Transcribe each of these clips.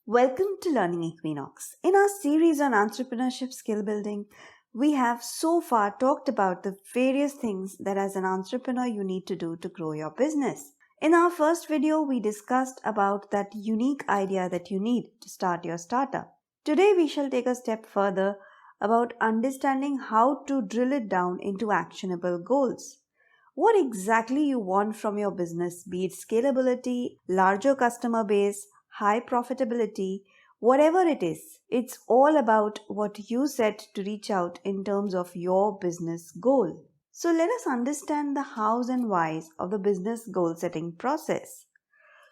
Welcome to Learning Equinox. In our series on entrepreneurship skill building, we have so far talked about the various things that as an entrepreneur you need to do to grow your business. In our first video, we discussed about that unique idea that you need to start your startup. Today, we shall take a step further about understanding how to drill it down into actionable goals. What exactly you want from your business, be it scalability, larger customer base, high profitability, whatever it is, it's all about what you set to reach out in terms of your business goal. So let us understand the hows and whys of the business goal setting process.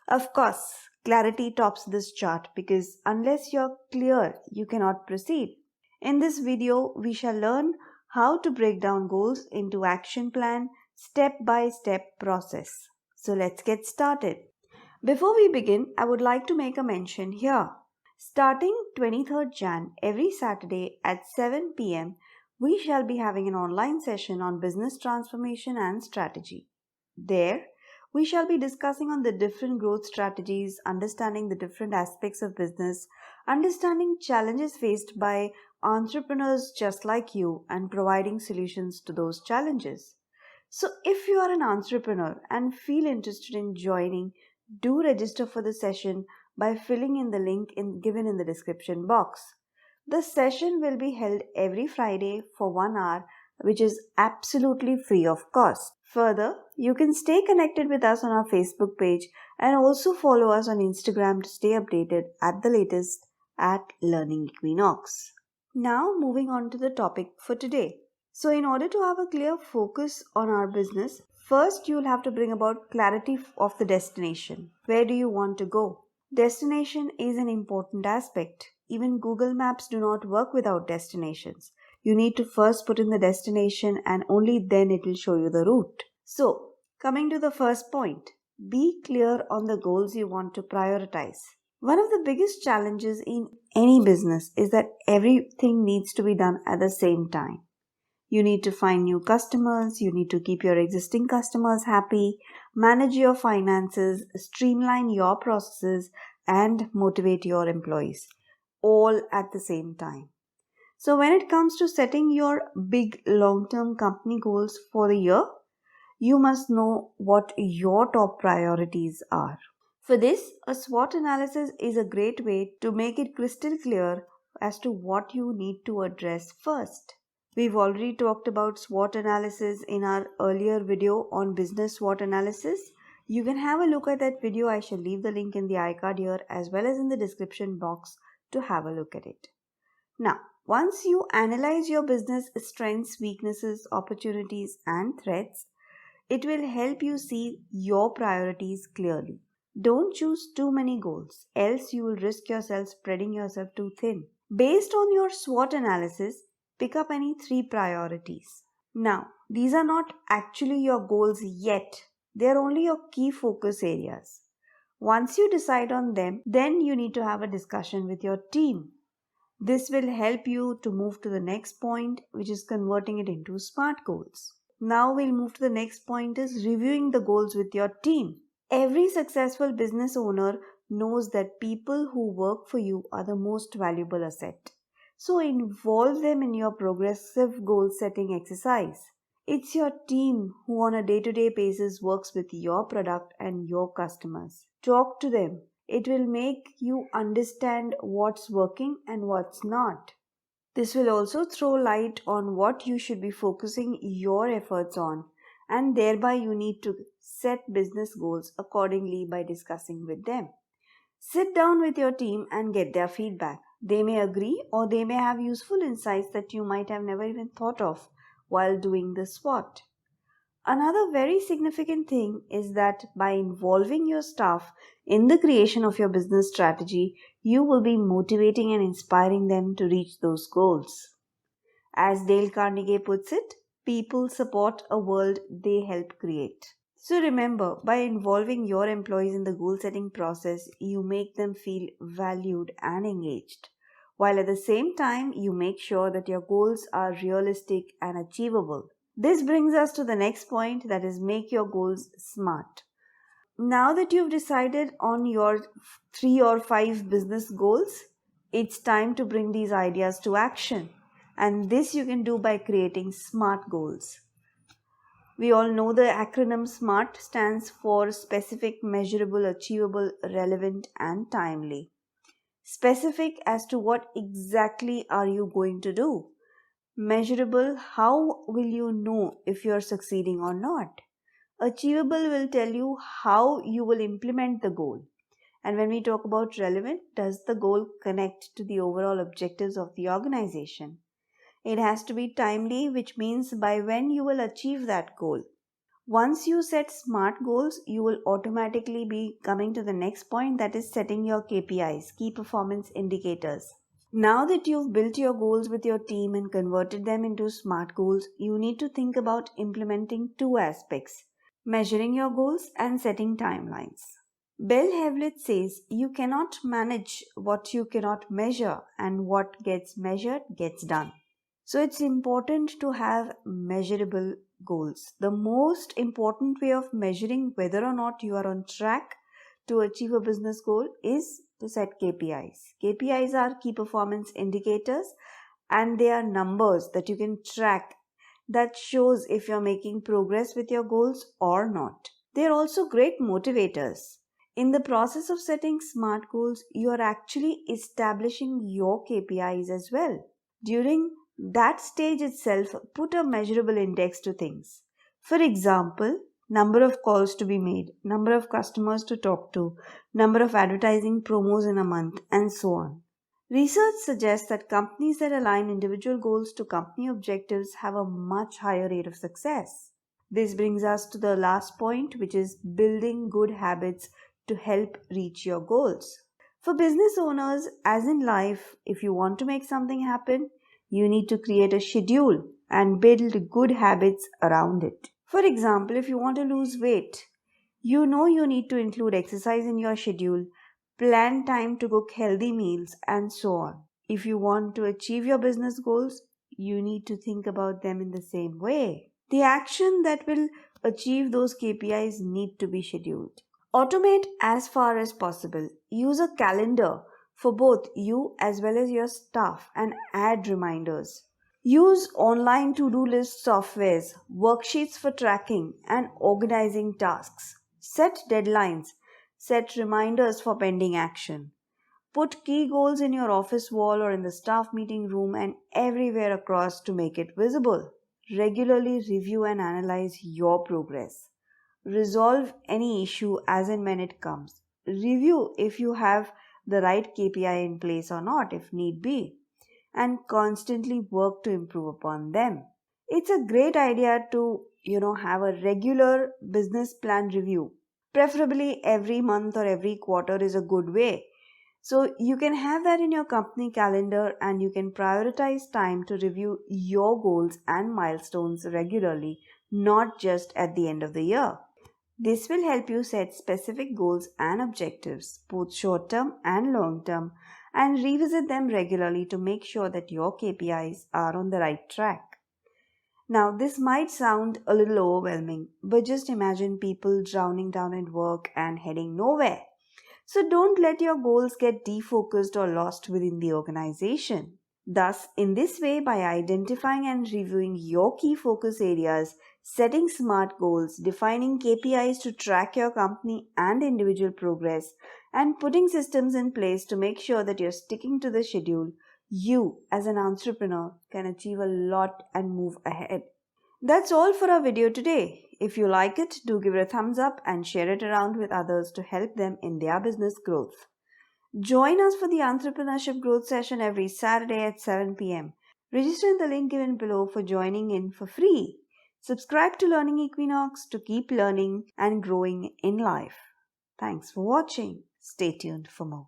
Of course, clarity tops this chart because unless you're clear, you cannot proceed. In this video, we shall learn how to break down goals into action plan, step-by-step process. So let's get started. Before we begin, I would like to make a mention here. Starting 23rd Jan, every Saturday at 7 pm, we shall be having an online session on business transformation and strategy. There, we shall be discussing on the different growth strategies, understanding the different aspects of business, understanding challenges faced by entrepreneurs just like you, and providing solutions to those challenges. So if you are an entrepreneur and feel interested in joining, do register for the session by filling in the link given in the description box. The session will be held every Friday for 1 hour, which is absolutely free of cost. Further, you can stay connected with us on our Facebook page and also follow us on Instagram to stay updated at the latest at Learning Equinox. Now moving on to the topic for today. So in order to have a clear focus on our business, first you'll have to bring about clarity of the destination. Where do you want to go? Destination is an important aspect. Even Google Maps do not work without destinations. You need to first put in the destination and only then it will show you the route. So, coming to the first point, be clear on the goals you want to prioritize. One of the biggest challenges in any business is that everything needs to be done at the same time. You need to find new customers, you need to keep your existing customers happy, manage your finances, streamline your processes, and motivate your employees, all at the same time. So when it comes to setting your big long-term company goals for the year, you must know what your top priorities are. For this, a SWOT analysis is a great way to make it crystal clear as to what you need to address first. We've already talked about SWOT analysis in our earlier video on business SWOT analysis. You can have a look at that video. I shall leave the link in the iCard here as well as in the description box to have a look at it. Now, once you analyze your business strengths, weaknesses, opportunities, and threats, it will help you see your priorities clearly. Don't choose too many goals, else you will risk yourself spreading yourself too thin. Based on your SWOT analysis, pick up any 3 priorities. Now, these are not actually your goals yet. They are only your key focus areas. Once you decide on them, then you need to have a discussion with your team. This will help you to move to the next point, which is converting it into SMART goals. Now we'll move to the next point is reviewing the goals with your team. Every successful business owner knows that people who work for you are the most valuable asset. So involve them in your progressive goal setting exercise. It's your team who on a day-to-day basis works with your product and your customers. Talk to them. It will make you understand what's working and what's not. This will also throw light on what you should be focusing your efforts on, and thereby you need to set business goals accordingly by discussing with them. Sit down with your team and get their feedback. They may agree or they may have useful insights that you might have never even thought of while doing the SWOT. Another very significant thing is that by involving your staff in the creation of your business strategy, you will be motivating and inspiring them to reach those goals. As Dale Carnegie puts it, people support a world they help create. So remember, by involving your employees in the goal setting process, you make them feel valued and engaged, while at the same time you make sure that your goals are realistic and achievable. This brings us to the next point, that is make your goals SMART. Now that you've decided on your 3 or 5 business goals, it's time to bring these ideas to action. And this you can do by creating SMART goals. We all know the acronym SMART stands for specific, measurable, achievable, relevant, and timely. Specific as to what exactly are you going to do. Measurable, how will you know if you are succeeding or not? Achievable will tell you how you will implement the goal. And when we talk about relevant, does the goal connect to the overall objectives of the organization? It has to be timely, which means by when you will achieve that goal. Once you set SMART goals, you will automatically be coming to the next point, that is setting your KPIs, key performance indicators. Now that you've built your goals with your team and converted them into SMART goals, you need to think about implementing 2 aspects: measuring your goals and setting timelines. Bell Hewlett says you cannot manage what you cannot measure, and what gets measured gets done. So it's important to have measurable goals. The most important way of measuring whether or not you are on track to achieve a business goal is to set KPIs. KPIs are key performance indicators, and they are numbers that you can track that shows if you're making progress with your goals or not. They are also great motivators. In the process of setting SMART goals, you are actually establishing your KPIs as well. During that stage itself, put a measurable index to things. For example, number of calls to be made, number of customers to talk to, number of advertising promos in a month, and so on. Research suggests that companies that align individual goals to company objectives have a much higher rate of success. This brings us to the last point, which is building good habits to help reach your goals. For business owners, as in life, if you want to make something happen, you need to create a schedule and build good habits around it. For example, if you want to lose weight, you know you need to include exercise in your schedule, plan time to cook healthy meals, and so on. If you want to achieve your business goals, you need to think about them in the same way. The action that will achieve those KPIs need to be scheduled. Automate as far as possible. Use a calendar for both you as well as your staff and add reminders. Use online to-do list softwares, worksheets for tracking and organizing tasks. Set deadlines. Set reminders for pending action. Put key goals in your office wall or in the staff meeting room and everywhere across to make it visible. Regularly review and analyze your progress. Resolve any issue as and when it comes. Review if you have the right KPI in place or not, if need be, and constantly work to improve upon them. It's a great idea to, have a regular business plan review. Preferably every month or every quarter is a good way. So you can have that in your company calendar and you can prioritize time to review your goals and milestones regularly, not just at the end of the year. This will help you set specific goals and objectives, both short term and long term, and revisit them regularly to make sure that your KPIs are on the right track. Now, this might sound a little overwhelming, but just imagine people drowning down in work and heading nowhere. So don't let your goals get defocused or lost within the organization. Thus, in this way, by identifying and reviewing your key focus areas, setting SMART goals, defining KPIs to track your company and individual progress, and putting systems in place to make sure that you're sticking to the schedule, you as an entrepreneur can achieve a lot and move ahead. That's all for our video today. If you like it, do give it a thumbs up and share it around with others to help them in their business growth. Join us for the Entrepreneurship Growth Session every Saturday at 7 p.m. Register in the link given below for joining in for free. Subscribe to Learning Equinox to keep learning and growing in life. Thanks for watching. Stay tuned for more.